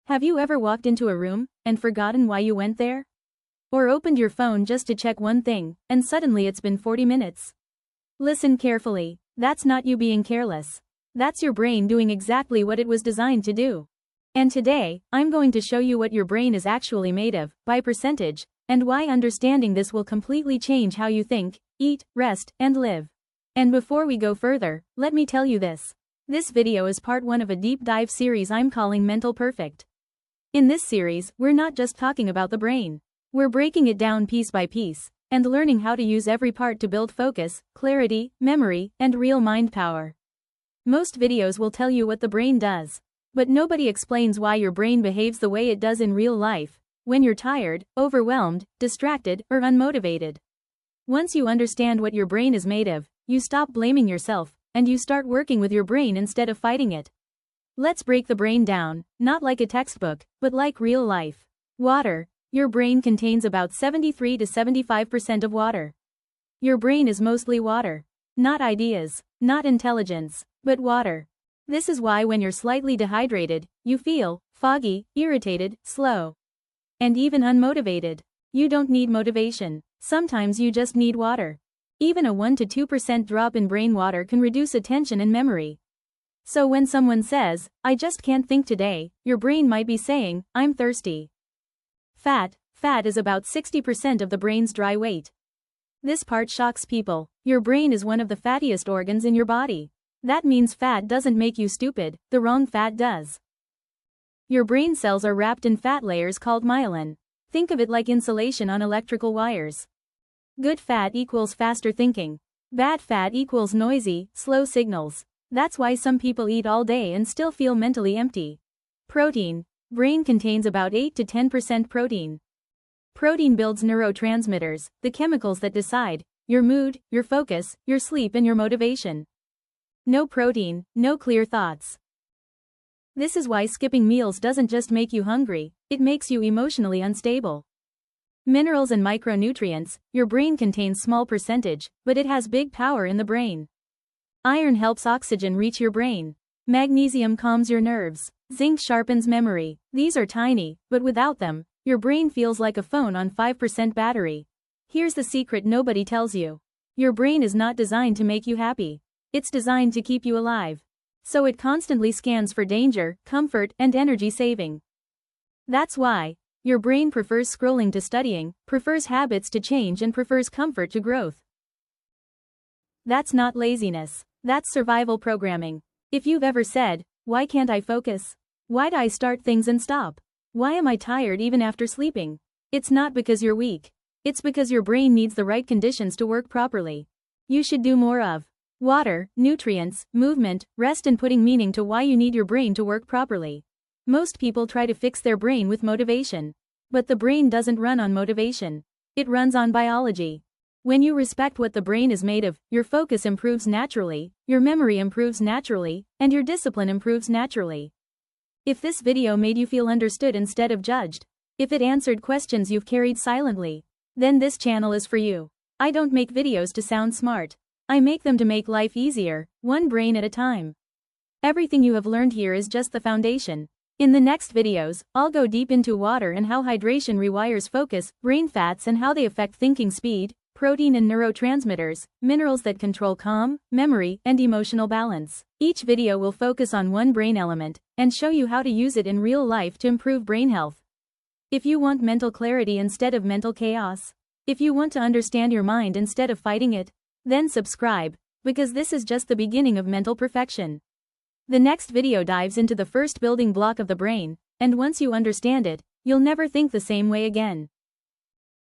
Have you ever walked into a room and forgotten why you went there? Or opened your phone just to check one thing, and suddenly it's been 40 minutes? Listen carefully, that's not you being careless. That's your brain doing exactly what it was designed to do. And today, I'm going to show you what your brain is actually made of, by percentage, and why understanding this will completely change how you think, eat, rest, and live. And before we go further, let me tell you this. This video is part 1 of a deep dive series I'm calling Mental Perfect. In this series, we're not just talking about the brain. We're breaking it down piece by piece, and learning how to use every part to build focus, clarity, memory, and real mind power. Most videos will tell you what the brain does, but nobody explains why your brain behaves the way it does in real life, when you're tired, overwhelmed, distracted, or unmotivated. Once you understand what your brain is made of, you stop blaming yourself, and you start working with your brain instead of fighting it. Let's break the brain down, not like a textbook, but like real life. Water. Your brain contains about 73 to 75% of water. Your brain is mostly water. Not ideas, not intelligence, but water. This is why when you're slightly dehydrated, you feel foggy, irritated, slow, and even unmotivated. You don't need motivation. Sometimes you just need water. Even a 1 to 2% drop in brain water can reduce attention and memory. So when someone says, "I just can't think today," your brain might be saying, "I'm thirsty." Fat. Fat is about 60% of the brain's dry weight. This part shocks people. Your brain is one of the fattiest organs in your body. That means fat doesn't make you stupid, the wrong fat does. Your brain cells are wrapped in fat layers called myelin. Think of it like insulation on electrical wires. Good fat equals faster thinking. Bad fat equals noisy, slow signals. That's why some people eat all day and still feel mentally empty. Protein. Brain contains about 8 to 10% protein. Protein builds neurotransmitters, the chemicals that decide your mood, your focus, your sleep, and your motivation. No protein, no clear thoughts. This is why skipping meals doesn't just make you hungry, it makes you emotionally unstable. Minerals and micronutrients. Your brain contains small percentage, but it has big power in the brain. Iron helps oxygen reach your brain. Magnesium calms your nerves. Zinc sharpens memory. These are tiny, but without them, your brain feels like a phone on 5% battery. Here's the secret nobody tells you. Your brain is not designed to make you happy. It's designed to keep you alive. So it constantly scans for danger, comfort, and energy saving. That's why your brain prefers scrolling to studying, prefers habits to change, and prefers comfort to growth. That's not laziness. That's survival programming. If you've ever said, "Why can't I focus? Why do I start things and stop? Why am I tired even after sleeping?" It's not because you're weak. It's because your brain needs the right conditions to work properly. You should do more of water, nutrients, movement, rest, and putting meaning to why you need your brain to work properly. Most people try to fix their brain with motivation. But the brain doesn't run on motivation. It runs on biology. When you respect what the brain is made of, your focus improves naturally, your memory improves naturally, and your discipline improves naturally. If this video made you feel understood instead of judged, if it answered questions you've carried silently, then this channel is for you. I don't make videos to sound smart. I make them to make life easier, one brain at a time. Everything you have learned here is just the foundation. In the next videos, I'll go deep into water and how hydration rewires focus, brain fats and how they affect thinking speed, protein and neurotransmitters, minerals that control calm, memory, and emotional balance. Each video will focus on one brain element and show you how to use it in real life to improve brain health. If you want mental clarity instead of mental chaos, if you want to understand your mind instead of fighting it, then subscribe, because this is just the beginning of mental perfection. The next video dives into the first building block of the brain, and once you understand it, you'll never think the same way again.